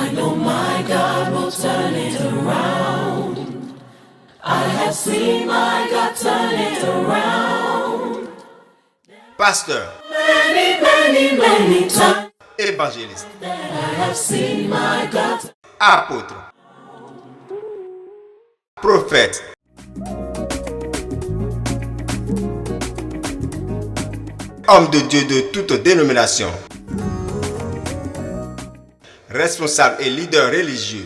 I know my God will turn it around. I have seen my God turn it around. Pasteur, Many times évangéliste, that I have seen my God. apôtre, prophète, homme de Dieu de toute dénomination, responsable et leader religieux.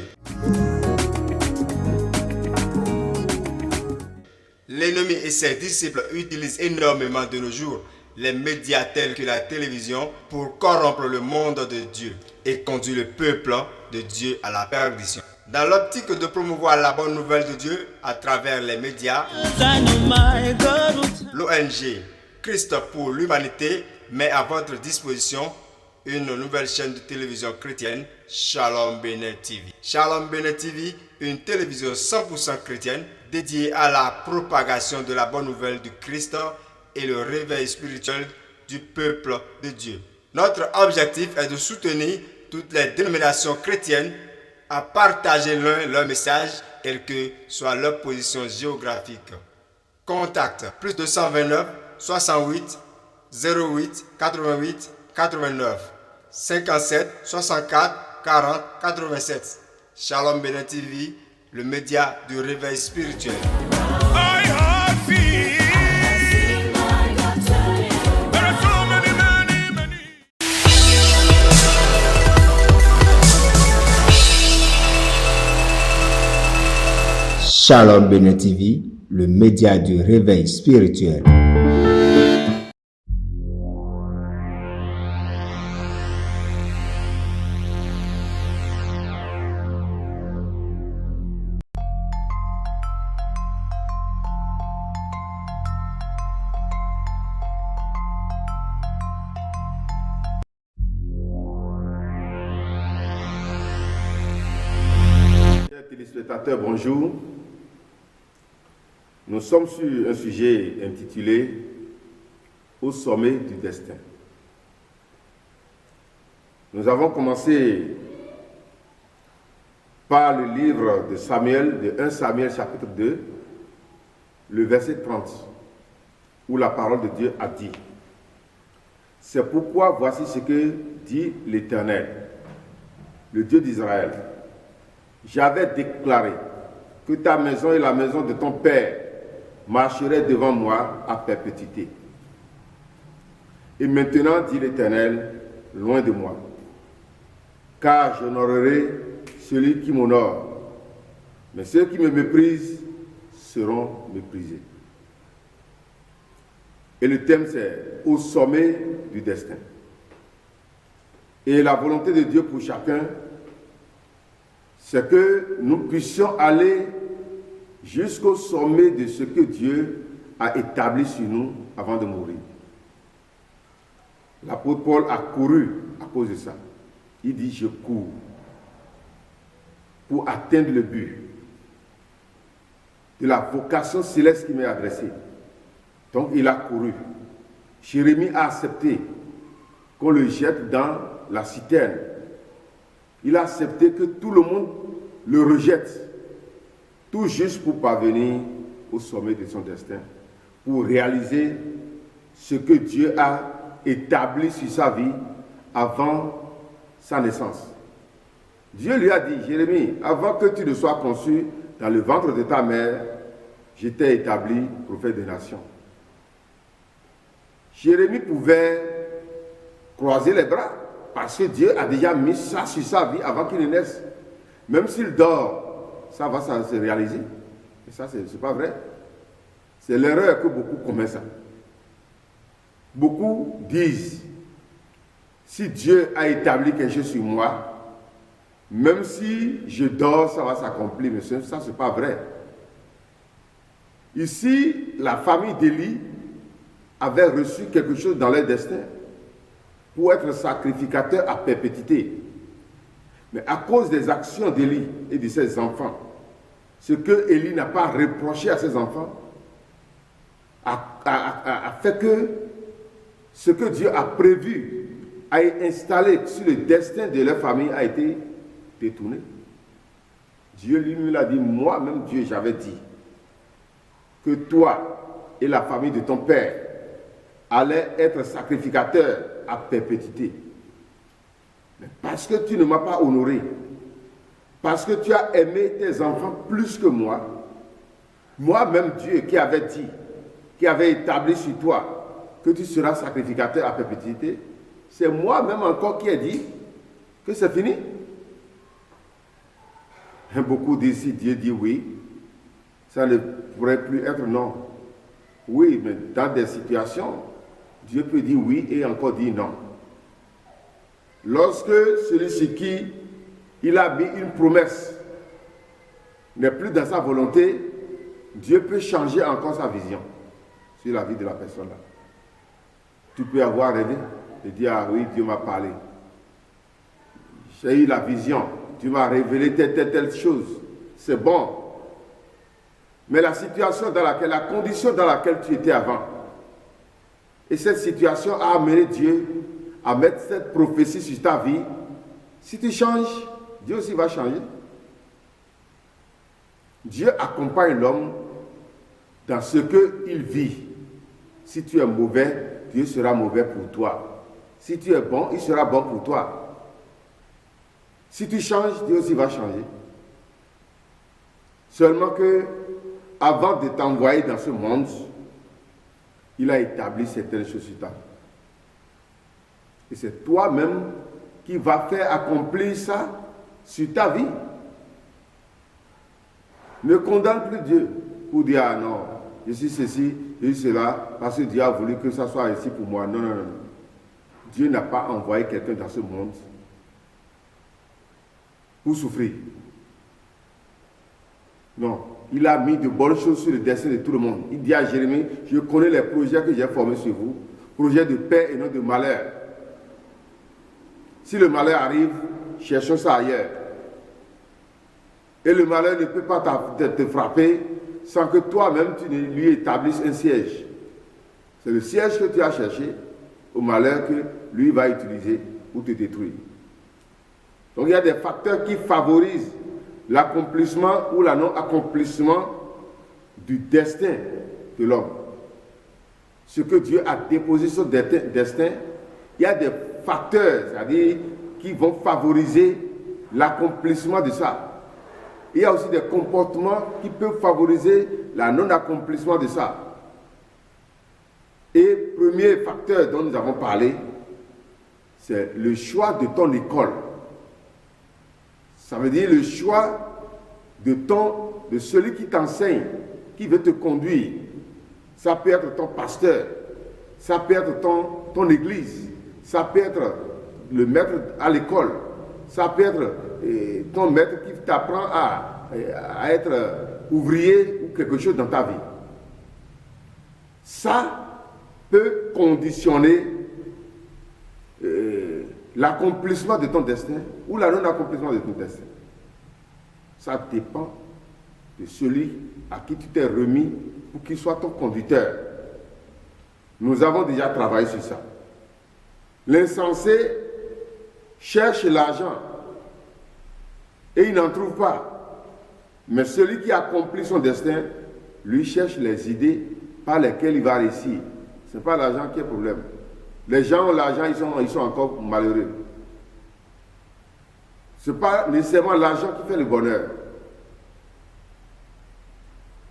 L'ennemi et ses disciples utilisent énormément de nos jours les médias tels que la télévision pour corrompre le monde de Dieu et conduire le peuple de Dieu à la perdition. Dans l'optique de promouvoir la bonne nouvelle de Dieu à travers les médias, l'ONG Christ pour l'humanité met à votre disposition une nouvelle chaîne de télévision chrétienne, Shalom Bene TV. Shalom Bene TV, une télévision 100% chrétienne dédiée à la propagation de la bonne nouvelle du Christ et le réveil spirituel du peuple de Dieu. Notre objectif est de soutenir toutes les dénominations chrétiennes à partager leur message, quelle que soit leur position géographique. Contact plus 229 68 08 88 89 57 64 40 87. Shalom Bene TV, le média du réveil spirituel. Shalom Bene TV, le média du réveil spirituel. Chers téléspectateurs, bonjour. Nous sommes sur un sujet intitulé « Au sommet du destin ». Nous avons commencé par le livre de Samuel, de 1 Samuel chapitre 2, le verset 30, où la parole de Dieu a dit « C'est pourquoi voici ce que dit l'Éternel, le Dieu d'Israël. J'avais déclaré que ta maison et la maison de ton père marcheraient devant moi à perpétuité. Et maintenant, dit l'Éternel, loin de moi, car j'honorerai celui qui m'honore, mais ceux qui me méprisent seront méprisés. » Et le thème c'est « Au sommet du destin ». Et la volonté de Dieu pour chacun, c'est que nous puissions aller jusqu'au sommet de ce que Dieu a établi sur nous avant de mourir. L'apôtre Paul a couru à cause de ça. Il dit « Je cours pour atteindre le but de la vocation céleste qui m'est adressée. » Donc il a couru. Jérémie a accepté qu'on le jette dans la citerne. Il a accepté que tout le monde le rejette, tout juste pour parvenir au sommet de son destin, pour réaliser ce que Dieu a établi sur sa vie avant sa naissance. Dieu lui a dit, Jérémie, avant que tu ne sois conçu dans le ventre de ta mère, je t'ai établi prophète des nations. Jérémie pouvait croiser les bras parce que Dieu a déjà mis ça sur sa vie avant qu'il ne naisse. Même s'il dort, ça va se réaliser. Et ça, c'est pas vrai. C'est l'erreur que beaucoup commettent ça. Beaucoup disent, si Dieu a établi quelque chose sur moi, même si je dors, ça va s'accomplir. Mais ça, c'est pas vrai. Ici, la famille d'Élie avait reçu quelque chose dans leur destin pour être sacrificateur à perpétuité. Mais à cause des actions d'Élie et de ses enfants, ce que Élie n'a pas reproché à ses enfants a fait que ce que Dieu a prévu, a été installé sur le destin de leur famille, a été détourné. Dieu lui-même l'a dit, moi-même Dieu, j'avais dit que toi et la famille de ton père allaient être sacrificateurs à perpétuité. Mais parce que tu ne m'as pas honoré, parce que tu as aimé tes enfants plus que moi-même Dieu qui avait dit, qui avait établi sur toi que tu seras sacrificateur à perpétuité, c'est moi-même encore qui ai dit que c'est fini. Et beaucoup disent, si Dieu dit oui, ça ne pourrait plus être non. Oui, mais dans des situations, Dieu peut dire oui et encore dire non. Lorsque celui sur qui il a mis une promesse n'est plus dans sa volonté, Dieu peut changer encore sa vision sur la vie de la personne là. Tu peux avoir rêvé et dire, ah oui, Dieu m'a parlé. J'ai eu la vision, Dieu m'a révélé telle chose. C'est bon. Mais la situation dans laquelle, la condition dans laquelle tu étais avant, et cette situation a amené Dieu à mettre cette prophétie sur ta vie. Si tu changes, Dieu aussi va changer. Dieu accompagne l'homme dans ce qu'il vit. Si tu es mauvais, Dieu sera mauvais pour toi. Si tu es bon, il sera bon pour toi. Si tu changes, Dieu aussi va changer. Seulement que, avant de t'envoyer dans ce monde, il a établi certaines choses sur ta vie. Et c'est toi-même qui vas faire accomplir ça sur ta vie. Ne condamne plus Dieu pour dire, ah non, je suis ceci, je suis cela, parce que Dieu a voulu que ça soit ici pour moi. Non, non, non. Dieu n'a pas envoyé quelqu'un dans ce monde pour souffrir. Non, il a mis de bonnes choses sur le destin de tout le monde. Il dit à Jérémie, je connais les projets que j'ai formés sur vous, projets de paix et non de malheur. Si le malheur arrive, cherchons ça ailleurs. Et le malheur ne peut pas te frapper sans que toi-même tu ne lui établisses un siège. C'est le siège que tu as cherché au malheur que lui va utiliser pour te détruire. Donc il y a des facteurs qui favorisent l'accomplissement ou la non-accomplissement du destin de l'homme. Ce que Dieu a déposé sur le destin, il y a des facteurs, c'est-à-dire qui vont favoriser l'accomplissement de ça. Il y a aussi des comportements qui peuvent favoriser la non-accomplissement de ça. Et premier facteur dont nous avons parlé, c'est le choix de ton école. Ça veut dire le choix de celui qui t'enseigne, qui veut te conduire. Ça peut être ton pasteur, ça peut être ton église, ça peut être le maître à l'école, ça peut être ton maître qui t'apprend à être ouvrier ou quelque chose dans ta vie. Ça peut conditionner l'accomplissement de ton destin ou la non-accomplissement de ton destin. Ça dépend de celui à qui tu t'es remis pour qu'il soit ton conducteur. Nous avons déjà travaillé sur ça. L'insensé cherche l'argent et il n'en trouve pas. Mais celui qui accomplit son destin, lui cherche les idées par lesquelles il va réussir. Ce n'est pas l'argent qui est le problème. Les gens ont l'argent, ils sont encore malheureux. Ce n'est pas nécessairement l'argent qui fait le bonheur.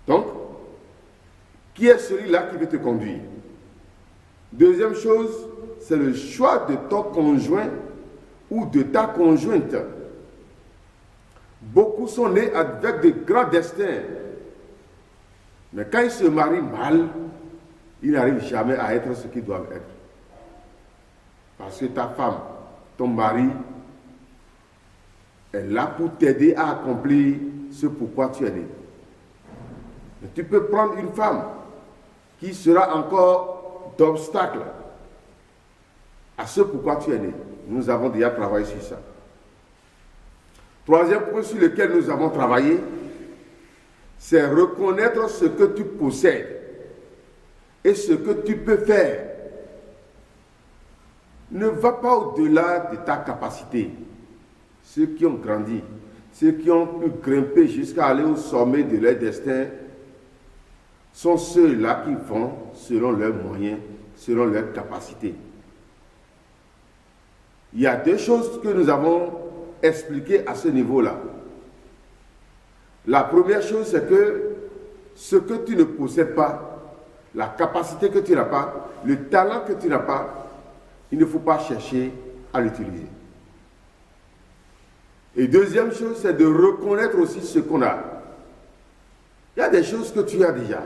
Donc, qui est celui-là qui veut te conduire? Deuxième chose, c'est le choix de ton conjoint ou de ta conjointe. Beaucoup sont nés avec de grands destins. Mais quand ils se marient mal, ils n'arrivent jamais à être ce qu'ils doivent être. Parce que ta femme, ton mari, est là pour t'aider à accomplir ce pourquoi tu es né. Mais tu peux prendre une femme qui sera encore d'obstacle à ce pourquoi tu es né. Nous avons déjà travaillé sur ça. Troisième point sur lequel nous avons travaillé, c'est reconnaître ce que tu possèdes et ce que tu peux faire. Ne va pas au-delà de ta capacité. ceux qui ont grandi, ceux qui ont pu grimper jusqu'à aller au sommet de leur destin, sont ceux-là qui vont selon leurs moyens, selon leurs capacités. Il y a deux choses que nous avons expliquées à ce niveau-là. La première chose, c'est que ce que tu ne possèdes pas, la capacité que tu n'as pas, le talent que tu n'as pas, il ne faut pas chercher à l'utiliser. Et deuxième chose, c'est de reconnaître aussi ce qu'on a. Il y a des choses que tu as déjà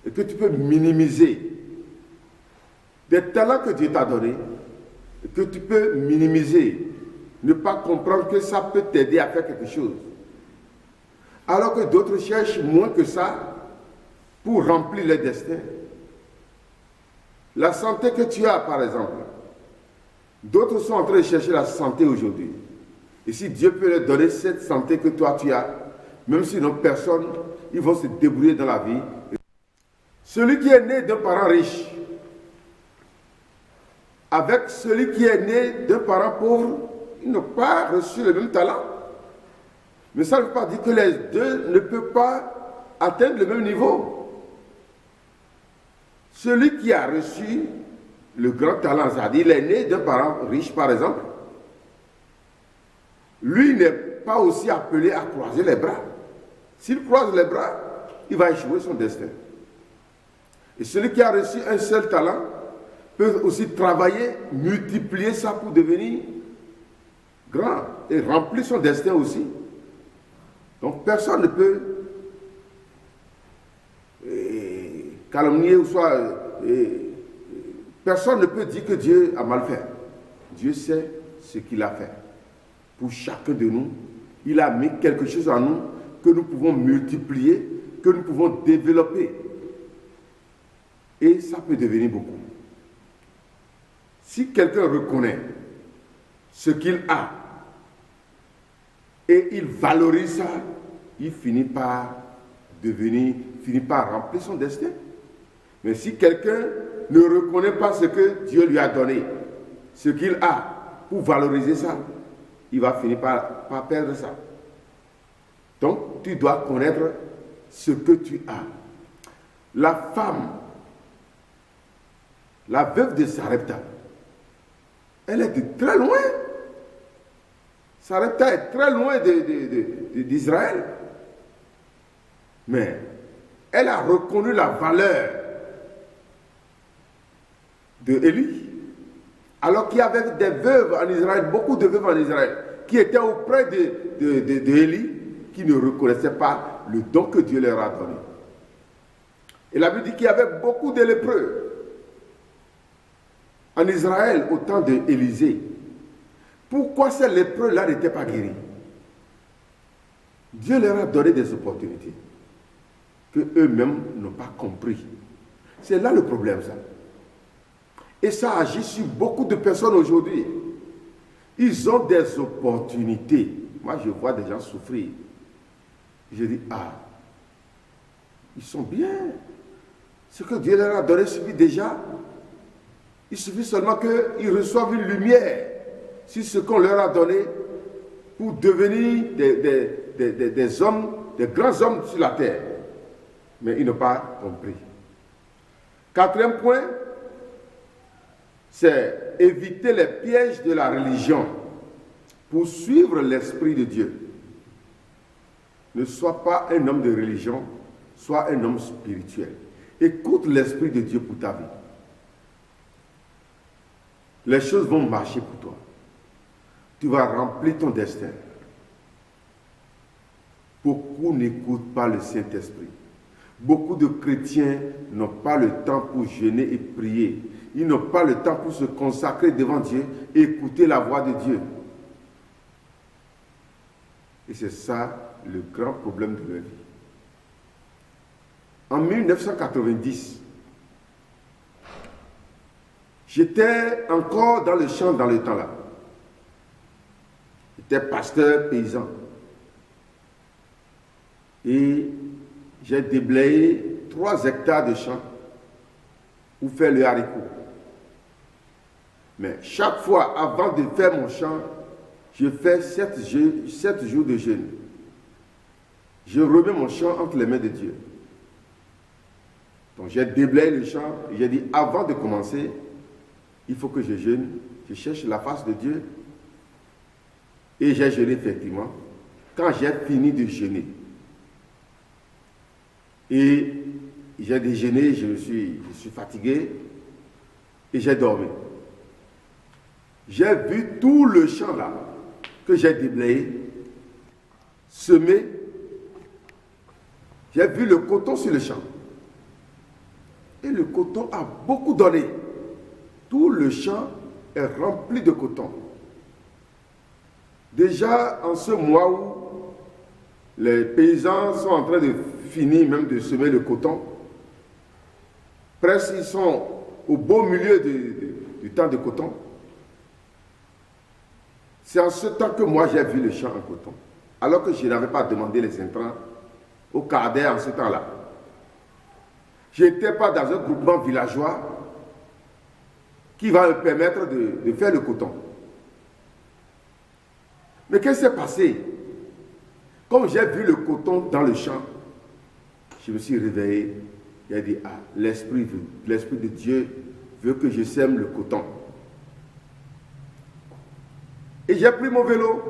et que tu peux minimiser. Des talents que Dieu t'a donnés et que tu peux minimiser. Ne pas comprendre que ça peut t'aider à faire quelque chose. Alors que d'autres cherchent moins que ça pour remplir leur destin. La santé que tu as, par exemple, d'autres sont en train de chercher la santé aujourd'hui. Et si Dieu peut leur donner cette santé que toi tu as, même si non personne, ils vont se débrouiller dans la vie. Celui qui est né d'un parent riche, avec celui qui est né d'un parent pauvre, ils n'ont pas reçu le même talent. Mais ça ne veut pas dire que les deux ne peuvent pas atteindre le même niveau. Celui qui a reçu le grand talent, c'est-à-dire il est né d'un parent riche par exemple, lui n'est pas aussi appelé à croiser les bras. S'il croise les bras, il va échouer son destin. Et celui qui a reçu un seul talent peut aussi travailler, multiplier ça pour devenir grand et remplir son destin aussi. Donc personne ne peut calomnier ou soit... personne ne peut dire que Dieu a mal fait. Dieu sait ce qu'il a fait. Pour chacun de nous, il a mis quelque chose en nous que nous pouvons multiplier, que nous pouvons développer. Et ça peut devenir beaucoup. Si quelqu'un reconnaît ce qu'il a et il valorise ça, il finit par remplir son destin. Mais si quelqu'un ne reconnaît pas ce que Dieu lui a donné, ce qu'il a pour valoriser ça, il va finir par perdre ça. Donc, tu dois connaître ce que tu as. La femme, la veuve de Sarepta, elle est de très loin. Sarepta est très loin d'Israël. Mais elle a reconnu la valeur de Élie. Alors qu'il y avait des veuves en Israël, beaucoup de veuves en Israël, qui étaient auprès d'Élie, qui ne reconnaissaient pas le don que Dieu leur a donné. Et la Bible dit qu'il y avait beaucoup de lépreux en Israël au temps d'Élisée. Pourquoi ces lépreux-là n'étaient pas guéris? Dieu leur a donné des opportunités que eux-mêmes n'ont pas compris. C'est là le problème, ça. Et ça agit sur beaucoup de personnes aujourd'hui. Ils ont des opportunités. Moi, je vois des gens souffrir. Je dis, ils sont bien. Ce que Dieu leur a donné suffit déjà. Il suffit seulement qu'ils reçoivent une lumière sur ce qu'on leur a donné pour devenir des hommes, des grands hommes sur la terre. Mais ils n'ont pas compris. Quatrième point, c'est éviter les pièges de la religion pour suivre l'Esprit de Dieu. Ne sois pas un homme de religion, sois un homme spirituel. Écoute l'Esprit de Dieu pour ta vie. Les choses vont marcher pour toi. Tu vas remplir ton destin. Beaucoup n'écoutent pas le Saint-Esprit. Beaucoup de chrétiens n'ont pas le temps pour jeûner et prier. Ils n'ont pas le temps pour se consacrer devant Dieu et écouter la voix de Dieu. Et c'est ça le grand problème de leur vie. En 1990, j'étais encore dans le champ dans le temps-là. J'étais pasteur paysan. Et j'ai déblayé 3 hectares de champs pour faire le haricot. Mais chaque fois, avant de faire mon champ, je fais 7 jours de jeûne. Je remets mon champ entre les mains de Dieu. Donc j'ai déblayé le champ et j'ai dit, avant de commencer, il faut que je jeûne, je cherche la face de Dieu. Et j'ai jeûné effectivement. Quand j'ai fini de jeûner, et j'ai déjeuné, je suis fatigué, et j'ai dormi. J'ai vu tout le champ là, que j'ai déblayé, semé. J'ai vu le coton sur le champ. Et le coton a beaucoup donné. Tout le champ est rempli de coton. Déjà, en ce mois où les paysans sont en train de finir même de semer le coton, presque ils sont au beau milieu du temps de coton. C'est en ce temps que moi j'ai vu le champ en coton, alors que je n'avais pas demandé les intrants au Cadet en ce temps-là. Je n'étais pas dans un groupement villageois qui va me permettre de faire le coton. Mais qu'est-ce qui s'est passé? Comme j'ai vu le coton dans le champ, je me suis réveillé. J'ai dit, ah, l'Esprit de Dieu veut que je sème le coton. Et j'ai pris mon vélo.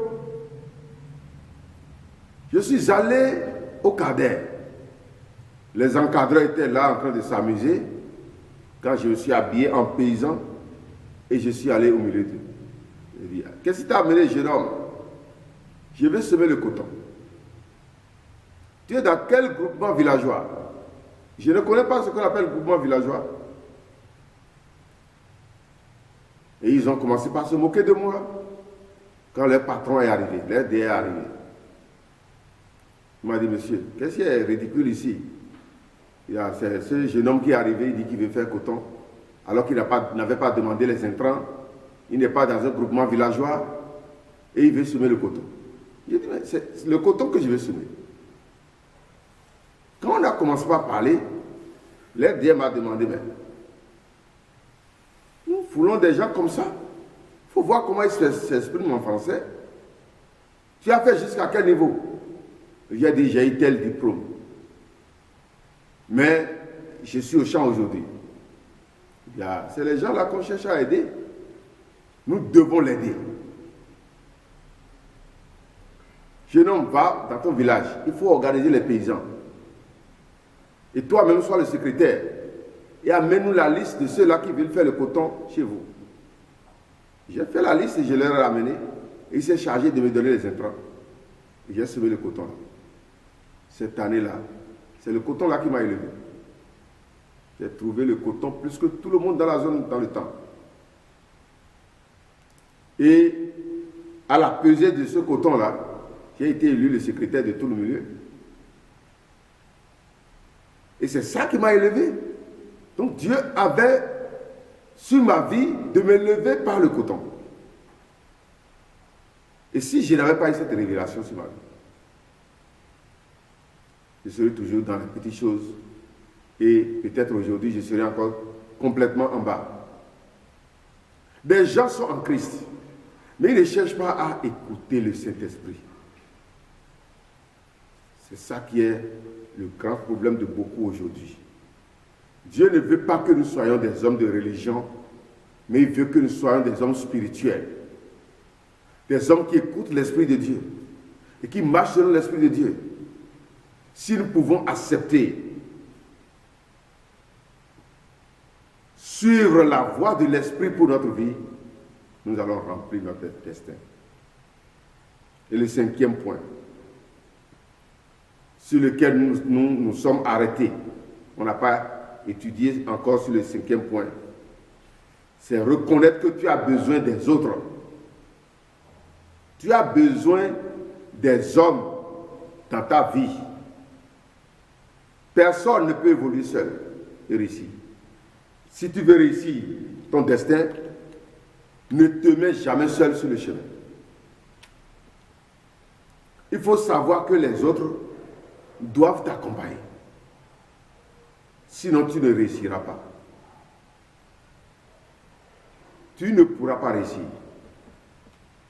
Je suis allé au Cadet. Les encadreurs étaient là en train de s'amuser. Quand je me suis habillé en paysan, et je suis allé au milieu d'eux. J'ai dit, qu'est-ce qui t'a amené, jeune homme? Je vais semer le coton. Tu es dans quel groupement villageois? Je ne connais pas ce qu'on appelle groupement villageois. Et ils ont commencé par se moquer de moi. Quand leur patron est arrivé, leur DA est arrivé. Il m'a dit, monsieur, qu'est-ce qui est ridicule ici? C'est ce jeune homme qui est arrivé, il dit qu'il veut faire coton, alors qu'il n'avait pas demandé les intrants. Il n'est pas dans un groupement villageois et il veut semer le coton. J'ai dit, mais c'est le coton que je vais semer. Quand on a commencé par parler, l'RDM m'a demandé, mais nous foulons des gens comme ça. Il faut voir comment ils s'expriment en français. Tu as fait jusqu'à quel niveau? J'ai dit, j'ai eu tel diplôme. Mais je suis au champ aujourd'hui. C'est les gens là qu'on cherche à aider. Nous devons l'aider. Jeune homme, va dans ton village. Il faut organiser les paysans. Et toi-même, sois le secrétaire. Et amène-nous la liste de ceux-là qui veulent faire le coton chez vous. J'ai fait la liste et je leur ai amené. Et il s'est chargé de me donner les intrants. Et j'ai semé le coton. Cette année-là, c'est le coton là qui m'a élevé. J'ai trouvé le coton plus que tout le monde dans la zone dans le temps. Et à la pesée de ce coton-là, j'ai été élu le secrétaire de tout le milieu. Et c'est ça qui m'a élevé. Donc Dieu avait sur ma vie de me lever par le coton. Et si je n'avais pas eu cette révélation sur ma vie, je serais toujours dans les petites choses. Et peut-être aujourd'hui, je serai encore complètement en bas. Des gens sont en Christ, mais ils ne cherchent pas à écouter le Saint-Esprit. C'est ça qui est le grand problème de beaucoup aujourd'hui. Dieu ne veut pas que nous soyons des hommes de religion, mais il veut que nous soyons des hommes spirituels. Des hommes qui écoutent l'Esprit de Dieu et qui marchent selon l'Esprit de Dieu. Si nous pouvons accepter, suivre la voie de l'Esprit pour notre vie, nous allons remplir notre destin. Et le 5e point, sur lequel nous sommes arrêtés, on n'a pas étudié encore sur le 5e point, c'est reconnaître que tu as besoin des autres. Tu as besoin des hommes dans ta vie. Personne ne peut évoluer seul et réussir. Si tu veux réussir ton destin, ne te mets jamais seul sur le chemin. Il faut savoir que les autres doivent t'accompagner. Sinon, tu ne réussiras pas. Tu ne pourras pas réussir.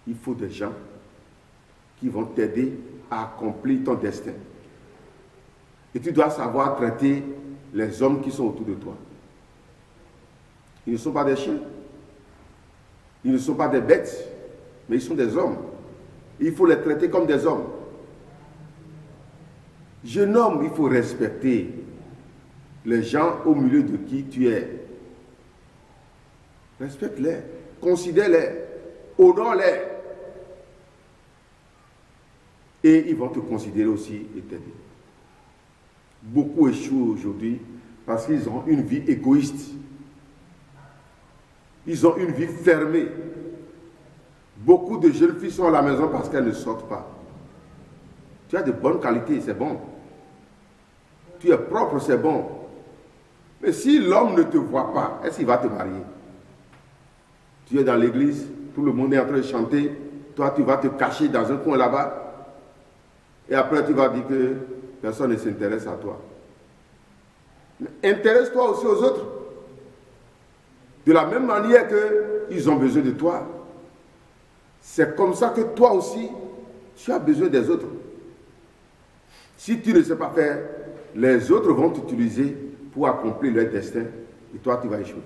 il faut des gens qui vont t'aider à accomplir ton destin. Et tu dois savoir traiter les hommes qui sont autour de toi. Ils ne sont pas des chiens. Ils ne sont pas des bêtes, mais ils sont des hommes. Il faut les traiter comme des hommes. Jeune homme, il faut respecter les gens au milieu de qui tu es. Respecte-les, considère-les, honore-les. Et ils vont te considérer aussi et t'aider. Beaucoup échouent aujourd'hui parce qu'ils ont une vie égoïste. Ils ont une vie fermée. Beaucoup de jeunes filles sont à la maison parce qu'elles ne sortent pas. Tu as de bonnes qualités, c'est bon. Tu es propre, c'est bon. Mais si l'homme ne te voit pas, est-ce qu'il va te marier? Tu es dans l'église, tout le monde est en train de chanter, toi tu vas te cacher dans un coin là-bas, et après tu vas dire que personne ne s'intéresse à toi. Mais intéresse-toi aussi aux autres. De la même manière qu'ils ont besoin de toi. C'est comme ça que toi aussi, tu as besoin des autres. Si tu ne sais pas faire, les autres vont t'utiliser pour accomplir leur destin et toi tu vas échouer.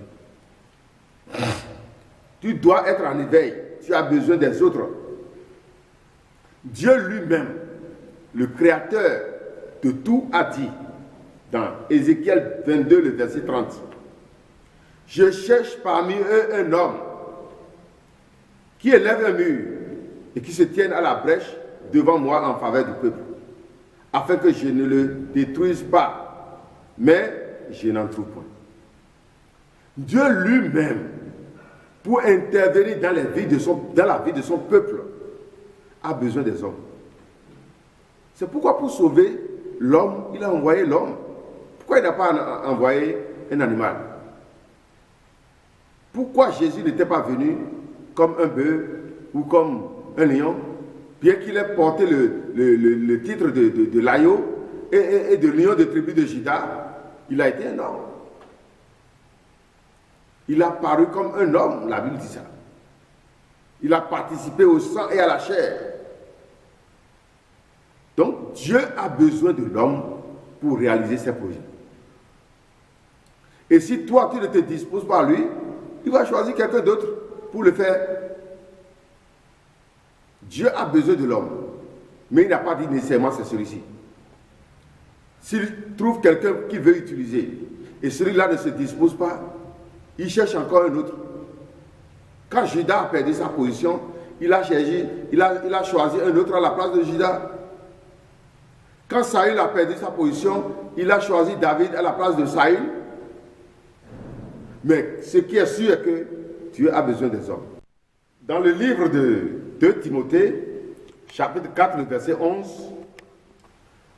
Tu dois être en éveil, tu as besoin des autres. Dieu lui-même, le créateur de tout, a dit dans Ézéchiel 22, le verset 30, « Je cherche parmi eux un homme qui élève un mur et qui se tienne à la brèche devant moi en faveur du peuple, afin que je ne le détruise pas, mais je n'en trouve point. » Dieu lui-même, pour intervenir dans la vie de son peuple, a besoin des hommes. C'est pourquoi pour sauver l'homme, il a envoyé l'homme. Pourquoi il n'a pas envoyé un animal? Pourquoi Jésus n'était pas venu comme un bœuf ou comme un lion, bien qu'il ait porté le titre de l'agneau et de lion de tribu de Juda, il a été un homme. Il a paru comme un homme, la Bible dit ça. Il a participé au sang et à la chair. Donc Dieu a besoin de l'homme pour réaliser ses projets. Et si toi tu ne te disposes pas à lui, il va choisir quelqu'un d'autre pour le faire. Dieu a besoin de l'homme, mais il n'a pas dit nécessairement c'est celui-ci. S'il trouve quelqu'un qu'il veut utiliser et celui-là ne se dispose pas, il cherche encore un autre. Quand Judas a perdu sa position, il a choisi un autre à la place de Judas. Quand Saül a perdu sa position, il a choisi David à la place de Saül. Mais ce qui est sûr est que Dieu a besoin des hommes. Dans le livre de 2 Timothée, chapitre 4, le verset 11,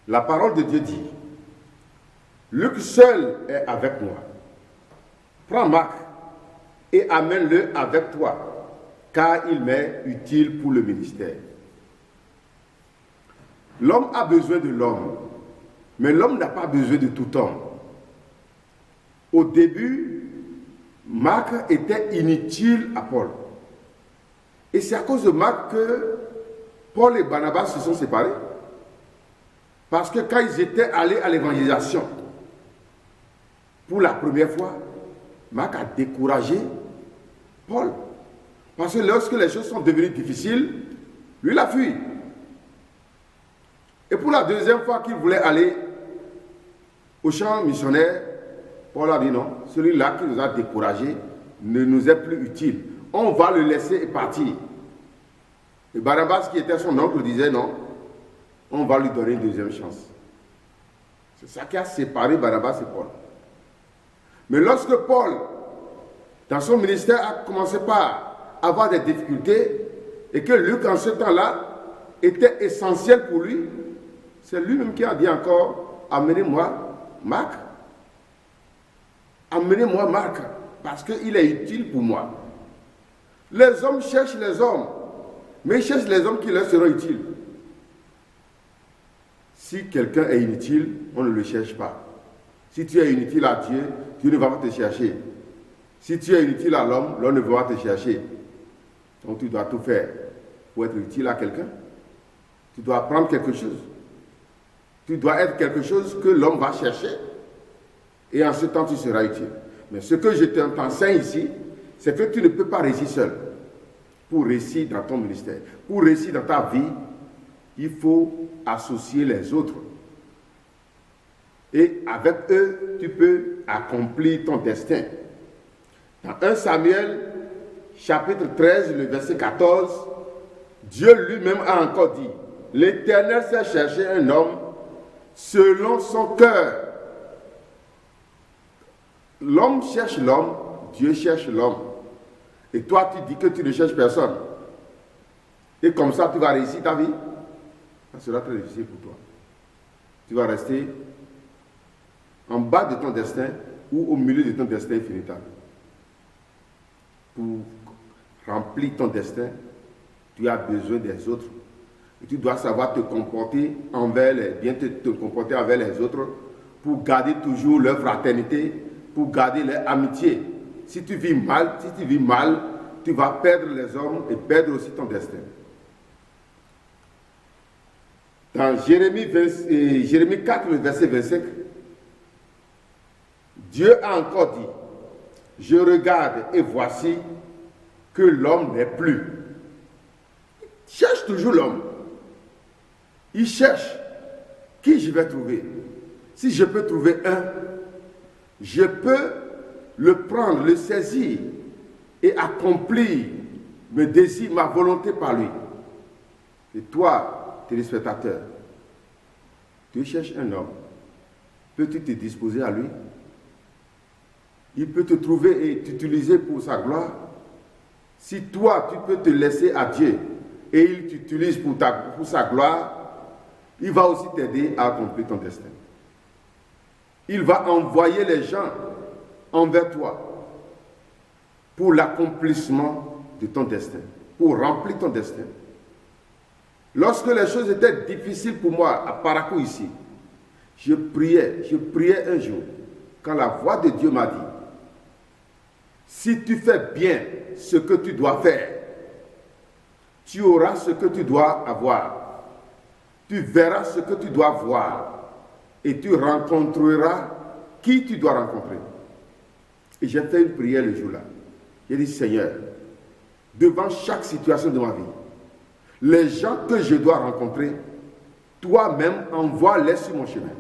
la parole de Dieu dit, « Luc seul est avec moi. Prends Marc et amène-le avec toi, car il m'est utile pour le ministère. » L'homme a besoin de l'homme, mais l'homme n'a pas besoin de tout homme. Au début, Marc était inutile à Paul. Et c'est à cause de Marc que Paul et Barnabas se sont séparés. Parce que quand ils étaient allés à l'évangélisation, pour la première fois, Marc a découragé Paul. Parce que lorsque les choses sont devenues difficiles, lui, il a fui. Et pour la deuxième fois qu'il voulait aller au champ missionnaire, Paul a dit non, celui-là qui nous a découragés ne nous est plus utile. On va le laisser et partir. Et Barnabas, qui était son oncle, disait non, on va lui donner une deuxième chance. C'est ça qui a séparé Barnabas et Paul. Mais lorsque Paul, dans son ministère, a commencé par avoir des difficultés, et que Luc, en ce temps-là, était essentiel pour lui, c'est lui-même qui a dit encore, amenez-moi Marc. Amenez-moi Marc, parce qu'il est utile pour moi. Les hommes cherchent les hommes, mais ils cherchent les hommes qui leur seront utiles. Si quelqu'un est inutile, on ne le cherche pas. Si tu es inutile à Dieu, Dieu ne va pas te chercher. Si tu es inutile à l'homme, l'homme ne va pas te chercher. Donc tu dois tout faire. pour être utile à quelqu'un. Tu dois apprendre quelque chose. Tu dois être quelque chose que l'homme va chercher. Et en ce temps, tu seras utile. Mais ce que je t'enseigne ici, c'est que tu ne peux pas réussir seul. Pour réussir dans ton ministère, pour réussir dans ta vie, il faut associer les autres. Et avec eux, tu peux accomplir ton destin. Dans 1 Samuel, chapitre 13, le verset 14, Dieu lui-même a encore dit, « L'Éternel s'est cherché un homme selon son cœur. » L'homme cherche l'homme, Dieu cherche l'homme. Et toi, tu dis que tu ne cherches personne. Et comme ça, tu vas réussir ta vie. Ça sera très difficile pour toi. Tu vas rester en bas de ton destin ou au milieu de ton destin infinital. Pour remplir ton destin, tu as besoin des autres. Et tu dois savoir te comporter bien te comporter envers les autres pour garder toujours leur fraternité, pour garder leur amitié. Si tu vis mal, tu vas perdre les hommes et perdre aussi ton destin. Dans Jérémie 4, le verset 25, Dieu a encore dit, « Je regarde et voici que l'homme n'est plus. » Il cherche toujours l'homme. Il cherche qui je vais trouver. Si je peux trouver un, je peux le prendre, le saisir et accomplir mes désirs, ma volonté par lui. Et toi, téléspectateur, tu cherches un homme. Peux-tu te disposer à lui? Il peut te trouver et t'utiliser pour sa gloire. Si toi, tu peux te laisser à Dieu et il t'utilise pour sa gloire, il va aussi t'aider à accomplir ton destin. Il va envoyer les gens envers toi pour l'accomplissement de ton destin, pour remplir ton destin. Lorsque les choses étaient difficiles pour moi à Parakou ici, je priais un jour, quand la voix de Dieu m'a dit, si tu fais bien ce que tu dois faire, tu auras ce que tu dois avoir. Tu verras ce que tu dois voir et tu rencontreras qui tu dois rencontrer. Et j'ai fait une prière le jour-là. J'ai dit, Seigneur, devant chaque situation de ma vie, les gens que je dois rencontrer, toi-même envoie-les sur mon chemin.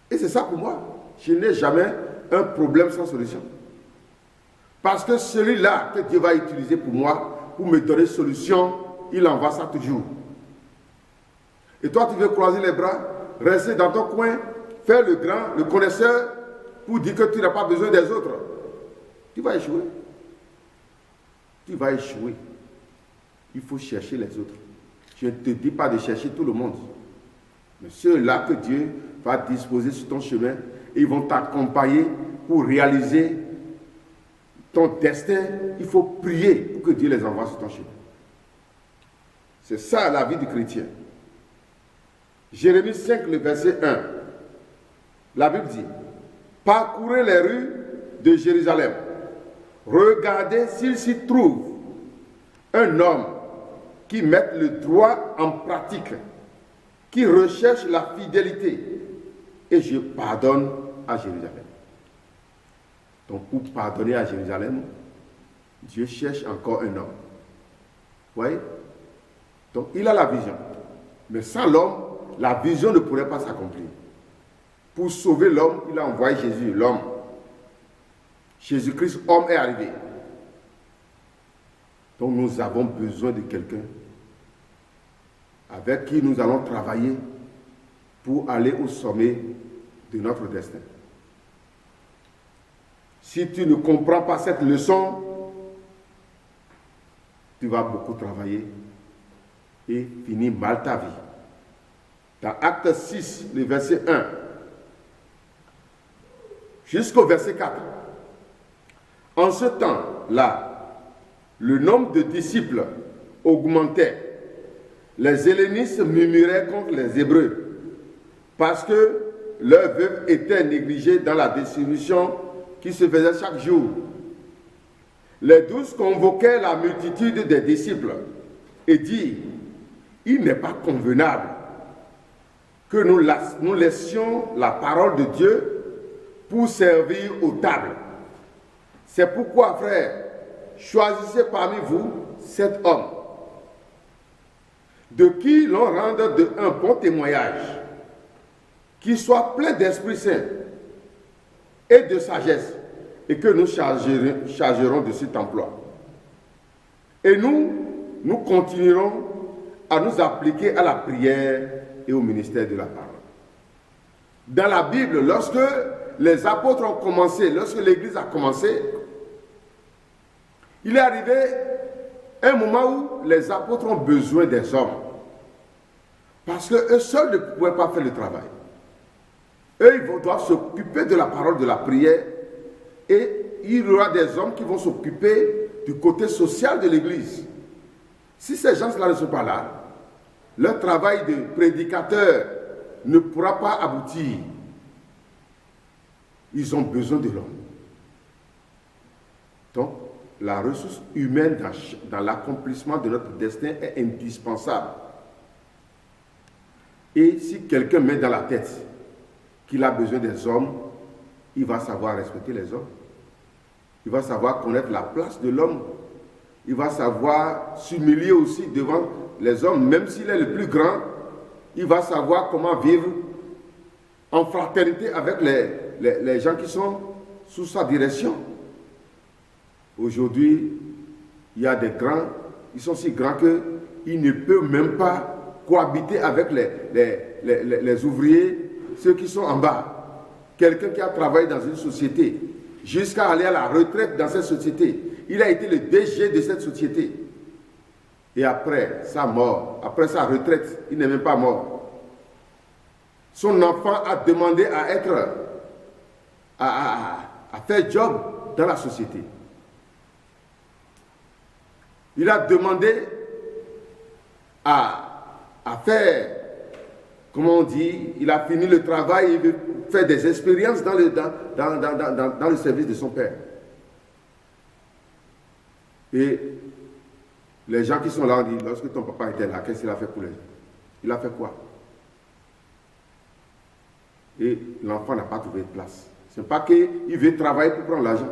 Et c'est ça pour moi. Je n'ai jamais un problème sans solution. Parce que celui-là que Dieu va utiliser pour moi, pour me donner solution, il envoie ça toujours. Et toi, tu veux croiser les bras, rester dans ton coin, faire le grand, le connaisseur, pour dire que tu n'as pas besoin des autres. Tu vas échouer. Tu vas échouer. Il faut chercher les autres. Je ne te dis pas de chercher tout le monde. Mais ceux-là que Dieu va disposer sur ton chemin, ils vont t'accompagner pour réaliser ton destin. Il faut prier pour que Dieu les envoie sur ton chemin. C'est ça la vie du chrétien. Jérémie 5, le verset 1. La Bible dit, « Parcourez les rues de Jérusalem. Regardez s'il s'y trouve un homme qui mette le droit en pratique, qui recherche la fidélité, et je pardonne à Jérusalem. » Donc pour pardonner à Jérusalem, Dieu cherche encore un homme. Vous voyez? Donc il a la vision. Mais sans l'homme, la vision ne pourrait pas s'accomplir. Pour sauver l'homme, il a envoyé Jésus, l'homme. Jésus-Christ, homme, est arrivé. Donc nous avons besoin de quelqu'un avec qui nous allons travailler pour aller au sommet de notre destin. Si tu ne comprends pas cette leçon, tu vas beaucoup travailler et finir mal ta vie. Dans Acte 6, le verset 1, jusqu'au verset 4. En ce temps-là, le nombre de disciples augmentait. Les hellénistes murmuraient contre les Hébreux parce que leurs veuves étaient négligées dans la distribution qui se faisait chaque jour. Les 12 convoquaient la multitude des disciples et dirent, il n'est pas convenable que nous laissions la parole de Dieu pour servir aux tables. C'est pourquoi, frères, choisissez parmi vous 7 hommes, de qui l'on rende un bon témoignage, qui soit plein d'Esprit Saint et de sagesse, et que nous chargerons de cet emploi. Et nous continuerons à nous appliquer à la prière et au ministère de la parole. Dans la Bible, lorsque les apôtres ont commencé, lorsque l'Église a commencé, il est arrivé un moment où les apôtres ont besoin des hommes. Parce qu'eux seuls ne pouvaient pas faire le travail. Eux, ils doivent s'occuper de la parole, de la prière. Et il y aura des hommes qui vont s'occuper du côté social de l'Église. Si ces gens-là ne sont pas là, leur travail de prédicateur ne pourra pas aboutir. Ils ont besoin de l'homme. Donc, la ressource humaine dans l'accomplissement de notre destin est indispensable. Et si quelqu'un met dans la tête qu'il a besoin des hommes, il va savoir respecter les hommes. Il va savoir connaître la place de l'homme. Il va savoir s'humilier aussi devant les hommes, même s'il est le plus grand. Il va savoir comment vivre en fraternité avec les gens qui sont sous sa direction. Aujourd'hui, il y a des grands, ils sont si grands qu'ils ne peuvent même pas cohabiter avec les ouvriers, ceux qui sont en bas. Quelqu'un qui a travaillé dans une société jusqu'à aller à la retraite dans cette société. Il a été le DG de cette société. Et après sa mort, après sa retraite, il n'est même pas mort. Son enfant a demandé à faire job dans la société. Il a demandé à faire, comment on dit, il a fini le travail, il veut faire des expériences dans le service de son père. Et les gens qui sont là ont dit, lorsque ton papa était là, qu'est-ce qu'il a fait pour les gens? Il a fait quoi? Et l'enfant n'a pas trouvé de place. Ce n'est pas qu'il veut travailler pour prendre l'argent.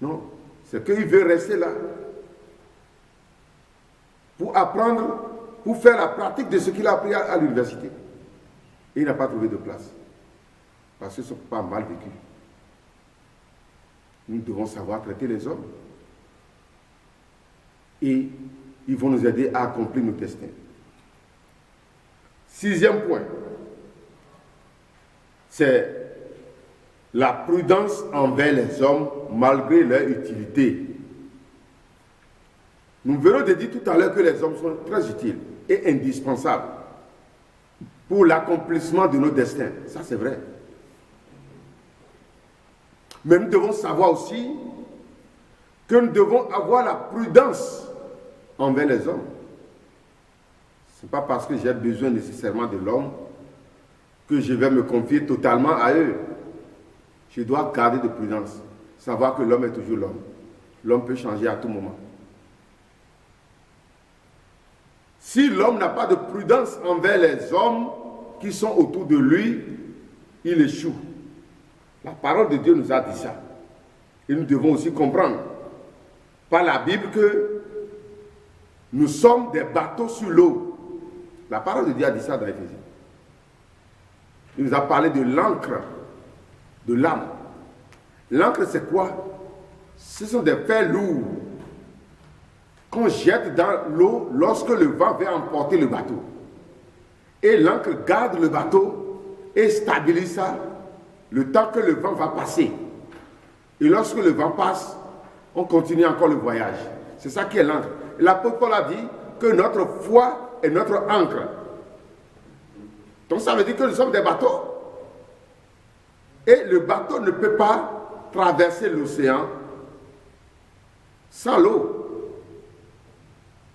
Non, c'est qu'il veut rester là pour apprendre, pour faire la pratique de ce qu'il a appris à l'université. Et il n'a pas trouvé de place. Parce que son papa a mal vécu. Nous devons savoir traiter les hommes. Et ils vont nous aider à accomplir nos destins. 6e point, c'est la prudence envers les hommes malgré leur utilité. Nous venons de dire tout à l'heure que les hommes sont très utiles et indispensables pour l'accomplissement de nos destins. Ça, c'est vrai. Mais nous devons savoir aussi que nous devons avoir la prudence envers les hommes. Ce n'est pas parce que j'ai besoin nécessairement de l'homme que je vais me confier totalement à eux. Je dois garder de prudence, savoir que l'homme est toujours l'homme. L'homme peut changer à tout moment. Si l'homme n'a pas de prudence envers les hommes qui sont autour de lui, il échoue. La parole de Dieu nous a dit ça. Et nous devons aussi comprendre par la Bible que nous sommes des bateaux sur l'eau. La parole de Dieu a dit ça dans Éphésiens. Il nous a parlé de l'encre, de l'âme. L'encre, c'est quoi? Ce sont des fers lourds qu'on jette dans l'eau lorsque le vent vient emporter le bateau. Et l'encre garde le bateau et stabilise ça le temps que le vent va passer. Et lorsque le vent passe, on continue encore le voyage. C'est ça qui est l'encre. Et l'apôtre Paul a dit que notre foi est notre encre. Donc ça veut dire que nous sommes des bateaux. Et le bateau ne peut pas traverser l'océan sans l'eau.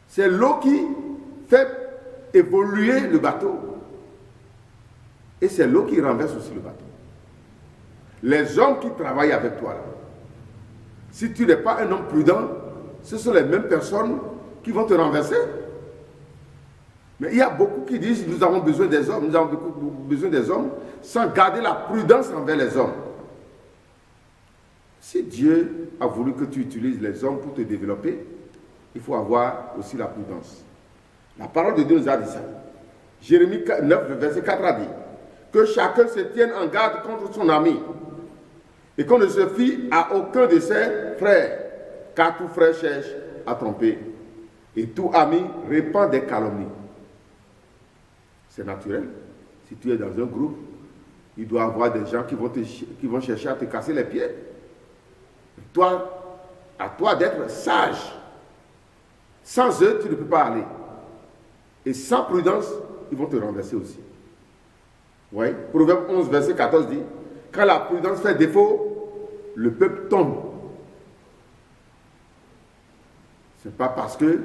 C'est l'eau qui fait évoluer le bateau. Et c'est l'eau qui renverse aussi le bateau. Les hommes qui travaillent avec toi, là, Si tu n'es pas un homme prudent, ce sont les mêmes personnes qui vont te renverser. Mais il y a beaucoup qui disent nous avons besoin des hommes, nous avons besoin des hommes, sans garder la prudence envers les hommes. Si Dieu a voulu que tu utilises les hommes pour te développer, il faut avoir aussi la prudence. La parole de Dieu nous a dit ça. Jérémie 9, le verset 4 a dit que chacun se tienne en garde contre son ami et qu'on ne se fie à aucun de ses frères, car tout frère cherche à tromper et tout ami répand des calomnies. C'est naturel. Si tu es dans un groupe, il doit y avoir des gens qui vont chercher à te casser les pieds. Toi, à toi d'être sage. Sans eux, tu ne peux pas aller. Et sans prudence, ils vont te renverser aussi. Oui. Proverbe 11, verset 14 dit, quand la prudence fait défaut, le peuple tombe. Ce n'est pas parce que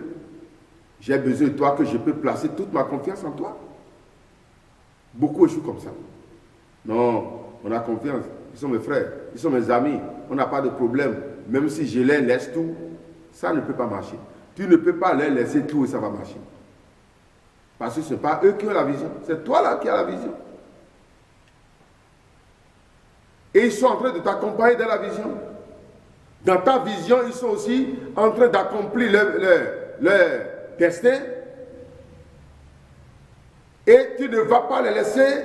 j'ai besoin de toi que je peux placer toute ma confiance en toi. Beaucoup échouent comme ça. Non, on a confiance. Ils sont mes frères, ils sont mes amis. On n'a pas de problème. Même si je les laisse tout, ça ne peut pas marcher. Tu ne peux pas les laisser tout et ça va marcher. Parce que ce n'est pas eux qui ont la vision. C'est toi là qui as la vision. Et ils sont en train de t'accompagner dans la vision. Dans ta vision, ils sont aussi en train d'accomplir leur destin. Et tu ne vas pas les laisser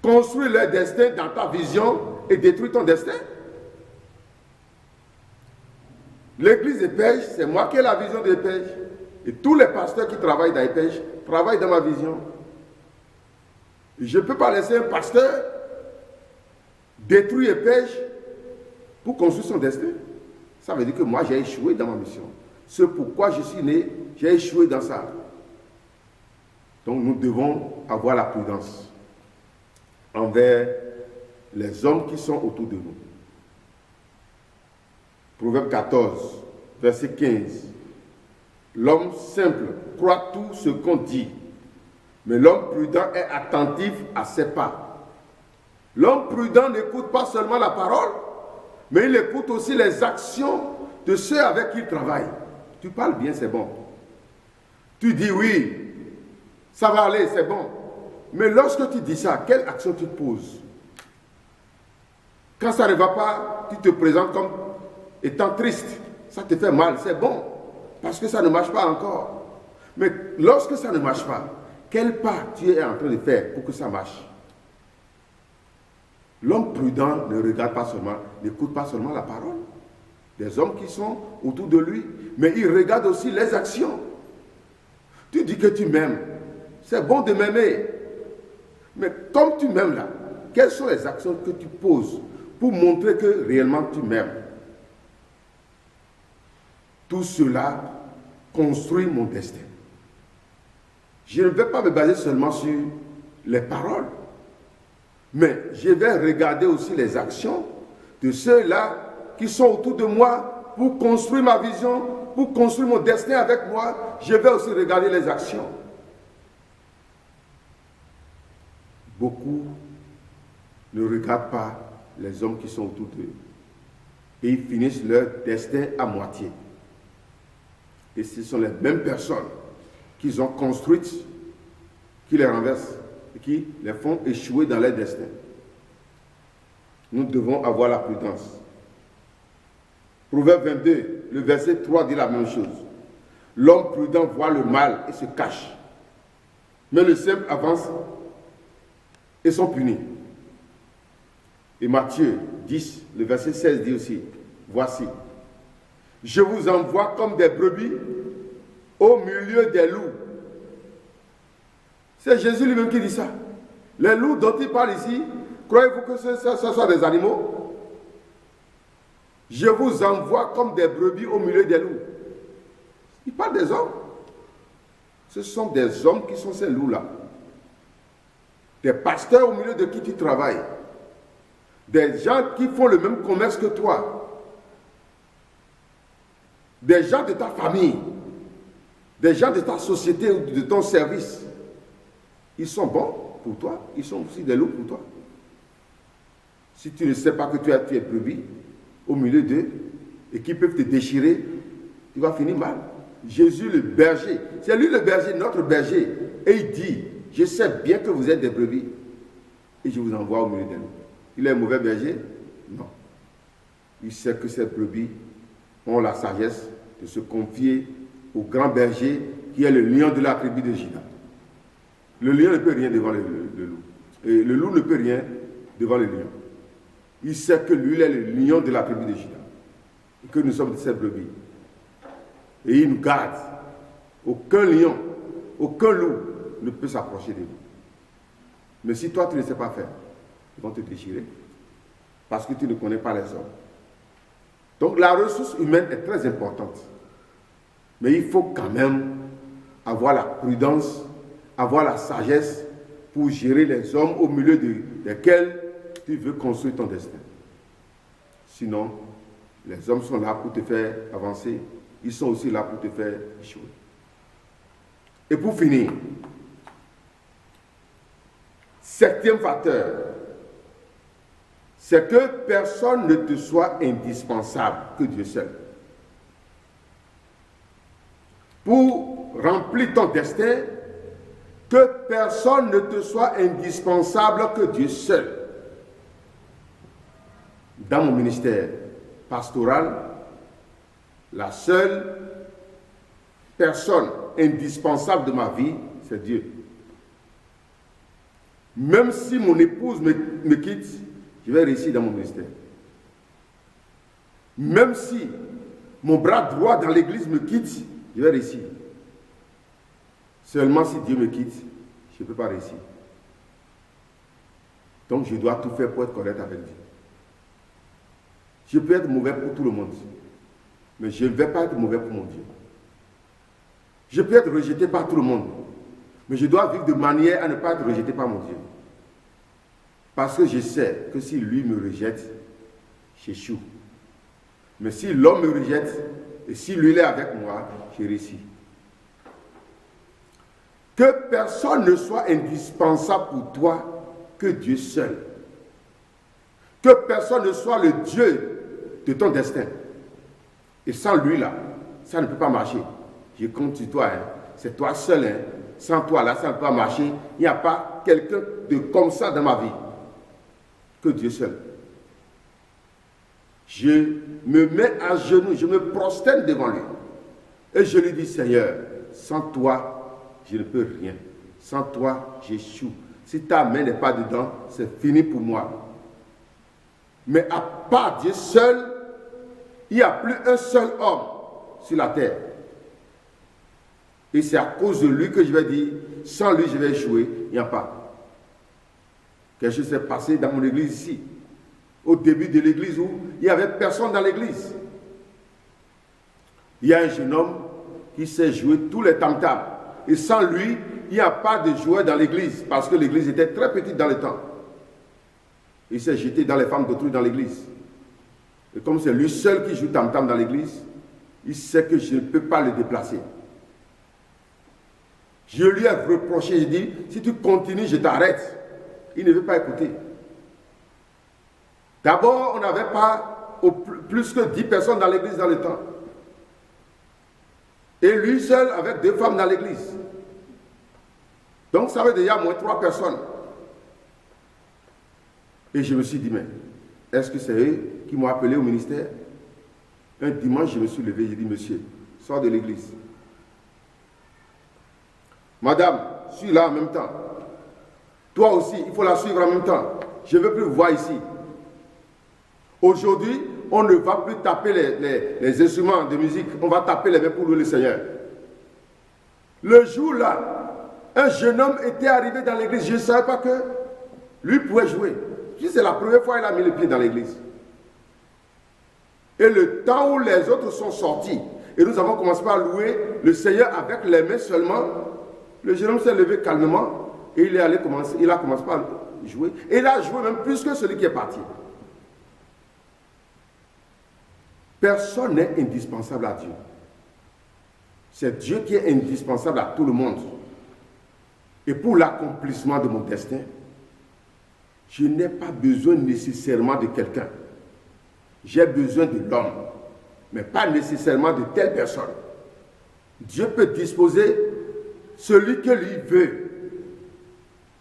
construire leur destin dans ta vision et détruire ton destin. L'église des Pêches, c'est moi qui ai la vision des Pêches. Et tous les pasteurs qui travaillent dans les Pêches travaillent dans ma vision. Et je ne peux pas laisser un pasteur détruire les Pêches pour construire son destin. Ça veut dire que moi, j'ai échoué dans ma mission. C'est pourquoi je suis né, j'ai échoué dans ça. Donc nous devons avoir la prudence envers les hommes qui sont autour de nous. Proverbe 14, verset 15. L'homme simple croit tout ce qu'on dit, mais l'homme prudent est attentif à ses pas. L'homme prudent n'écoute pas seulement la parole, mais il écoute aussi les actions de ceux avec qui il travaille. Tu parles bien, c'est bon. Tu dis oui, ça va aller, c'est bon. Mais lorsque tu dis ça, quelle action tu poses? Quand ça ne va pas, tu te présentes comme étant triste. Ça te fait mal, c'est bon. Parce que ça ne marche pas encore. Mais lorsque ça ne marche pas, quel pas tu es en train de faire pour que ça marche? L'homme prudent ne regarde pas seulement, n'écoute pas seulement la parole des hommes qui sont autour de lui, mais il regarde aussi les actions. Tu dis que tu m'aimes. C'est bon de m'aimer. Mais comme tu m'aimes là, quelles sont les actions que tu poses pour montrer que réellement tu m'aimes? Tout cela construit mon destin. Je ne vais pas me baser seulement sur les paroles, mais je vais regarder aussi les actions de ceux-là qui sont autour de moi pour construire ma vision, pour construire mon destin avec moi. Je vais aussi regarder les actions. Beaucoup ne regardent pas les hommes qui sont autour d'eux et ils finissent leur destin à moitié. Et ce sont les mêmes personnes qu'ils ont construites qui les renversent et qui les font échouer dans leur destin. Nous devons avoir la prudence. Proverbe 22, le verset 3 dit la même chose. L'homme prudent voit le mal et se cache, mais le simple avance et sont punis. Et Matthieu 10, le verset 16 dit aussi, voici, je vous envoie comme des brebis au milieu des loups. C'est Jésus lui-même qui dit ça. Les loups dont il parle ici, croyez-vous que ce soit des animaux? Je vous envoie comme des brebis au milieu des loups. Il parle des hommes. Ce sont des hommes qui sont ces loups-là. Des pasteurs au milieu de qui tu travailles. Des gens qui font le même commerce que toi. Des gens de ta famille. Des gens de ta société ou de ton service. Ils sont bons pour toi. Ils sont aussi des loups pour toi. Si tu ne sais pas que tu es brebis, au milieu d'eux et qui peuvent te déchirer, tu vas finir mal. Jésus le berger, c'est lui le berger, notre berger. Et il dit, je sais bien que vous êtes des brebis et je vous envoie au milieu d'eux. Il est un mauvais berger? Non. Il sait que ces brebis ont la sagesse de se confier au grand berger qui est le lion de la tribu de Juda. Le lion ne peut rien devant le loup. Et le loup ne peut rien devant le lion. Il sait que lui, il est le lion de la tribu de Juda. Et que nous sommes de ces brebis. Et il nous garde. Aucun lion, aucun loup ne peut s'approcher de nous. Mais si toi, tu ne sais pas faire, ils vont te déchirer. Parce que tu ne connais pas les hommes. Donc la ressource humaine est très importante. Mais il faut quand même avoir la prudence, avoir la sagesse pour gérer les hommes au milieu desquels tu veux construire ton destin. Sinon, les hommes sont là pour te faire avancer. Ils sont aussi là pour te faire échouer. Et pour finir, septième facteur, c'est que personne ne te soit indispensable que Dieu seul. Pour remplir ton destin, que personne ne te soit indispensable que Dieu seul. Dans mon ministère pastoral, la seule personne indispensable de ma vie, c'est Dieu. Même si mon épouse me quitte, je vais réussir dans mon ministère. Même si mon bras droit dans l'église me quitte, je vais réussir. Seulement si Dieu me quitte, je ne peux pas réussir. Donc je dois tout faire pour être correct avec Dieu. Je peux être mauvais pour tout le monde, mais je ne vais pas être mauvais pour mon Dieu. Je peux être rejeté par tout le monde, mais je dois vivre de manière à ne pas être rejeté par mon Dieu. Parce que je sais que si lui me rejette, j'échoue. Mais si l'homme me rejette, et si lui est avec moi, je réussis. Que personne ne soit indispensable pour toi que Dieu seul. Que personne ne soit le Dieu de ton destin. Et sans lui là, ça ne peut pas marcher. Je compte sur toi, hein. C'est toi seul. Hein. Sans toi là, ça ne peut pas marcher. Il n'y a pas quelqu'un de comme ça dans ma vie. Que Dieu seul. Je me mets à genoux, je me prosterne devant lui. Et je lui dis, Seigneur, sans toi, je ne peux rien. Sans toi, j'échoue. Si ta main n'est pas dedans, c'est fini pour moi. Mais à part Dieu seul, il n'y a plus un seul homme sur la terre. Et c'est à cause de lui que je vais dire, sans lui, je vais échouer. Il n'y a pas. Quelque chose s'est passé dans mon église ici. Au début de l'église où il n'y avait personne dans l'église. Il y a un jeune homme qui sait jouer tous les tam-tams. Et sans lui, il n'y a pas de joueur dans l'église, parce que l'église était très petite dans le temps. Il s'est jeté dans les femmes d'autrui dans l'église. Et comme c'est lui seul qui joue tam-tam dans l'église, il sait que je ne peux pas le déplacer. Je lui ai reproché, j'ai dit, si tu continues, je t'arrête. Il ne veut pas écouter. D'abord, on n'avait pas plus que 10 personnes dans l'église dans le temps. Et lui seul avec 2 femmes dans l'église. Donc ça veut déjà moins 3 personnes. Et je me suis dit, mais est-ce que c'est eux qui m'ont appelé au ministère? Un dimanche, je me suis levé, j'ai dit, monsieur, sors de l'église. Madame, suis là en même temps. Toi aussi, il faut la suivre en même temps. Je ne veux plus vous voir ici. Aujourd'hui, on ne va plus taper les instruments de musique, on va taper les mains pour louer le Seigneur. Le jour-là, un jeune homme était arrivé dans l'église, je ne savais pas que lui pouvait jouer. C'est la première fois qu'il a mis le pied dans l'église. Et le temps où les autres sont sortis, et nous avons commencé par louer le Seigneur avec les mains seulement, le jeune homme s'est levé calmement, et il a commencé par jouer. Et il a joué même plus que celui qui est parti. Personne n'est indispensable à Dieu. C'est Dieu qui est indispensable à tout le monde. Et pour l'accomplissement de mon destin, je n'ai pas besoin nécessairement de quelqu'un. j'ai besoin de l'homme, mais pas nécessairement de telle personne. Dieu peut disposer celui que lui veut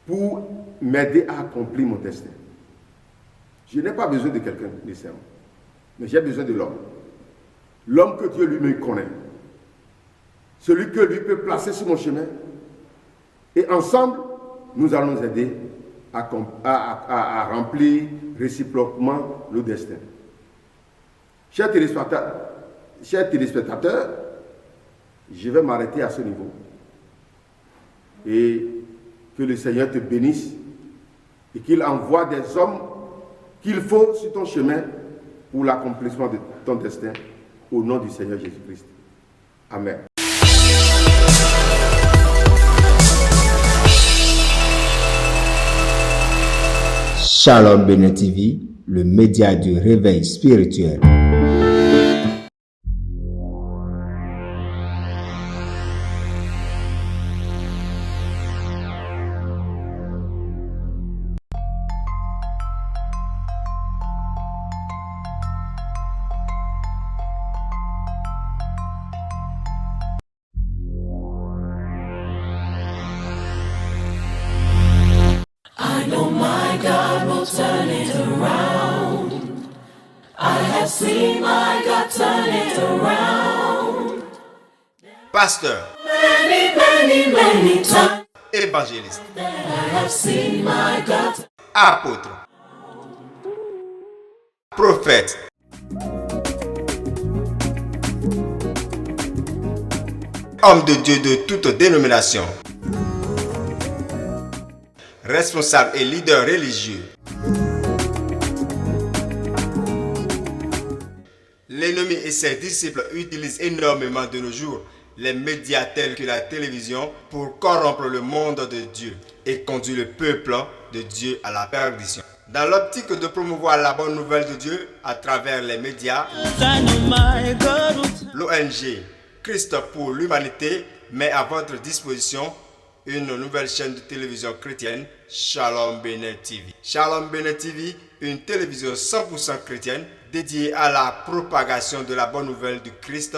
pour m'aider à accomplir mon destin. Je n'ai pas besoin de quelqu'un nécessairement, mais j'ai besoin de l'homme. L'homme que Dieu lui-même connaît. Celui que lui peut placer sur mon chemin. Et ensemble, nous allons nous aider à remplir réciproquement le destin. Chers téléspectateurs, je vais m'arrêter à ce niveau. Et que le Seigneur te bénisse et qu'il envoie des hommes qu'il faut sur ton chemin pour l'accomplissement de ton destin au nom du Seigneur Jésus-Christ. Amen. Shalom Bénin TV, le média du réveil spirituel. I know my God will turn it around. I have seen my God turn it around. Pasteur, Many times évangéliste, I have seen my God. apôtre, prophète, homme de Dieu de toute dénomination, responsable et leader religieux. L'ennemi et ses disciples utilisent énormément de nos jours les médias tels que la télévision pour corrompre le monde de Dieu et conduire le peuple de Dieu à la perdition. Dans l'optique de promouvoir la bonne nouvelle de Dieu à travers les médias, l'ONG Christ pour l'humanité met à votre disposition une nouvelle chaîne de télévision chrétienne, Shalom Bénin TV. Shalom Bénin TV, une télévision 100% chrétienne dédiée à la propagation de la bonne nouvelle du Christ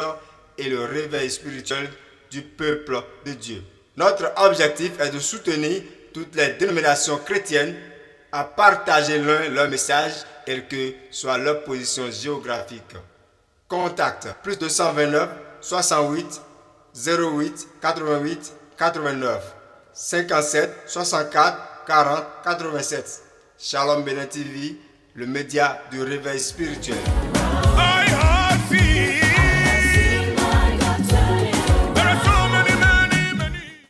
et le réveil spirituel du peuple de Dieu. Notre objectif est de soutenir toutes les dénominations chrétiennes à partager leur message, quelle que soit leur position géographique. Contact plus 229 68 08 88 89 57 64 40 87. Shalom Bénin TV, le média du réveil spirituel.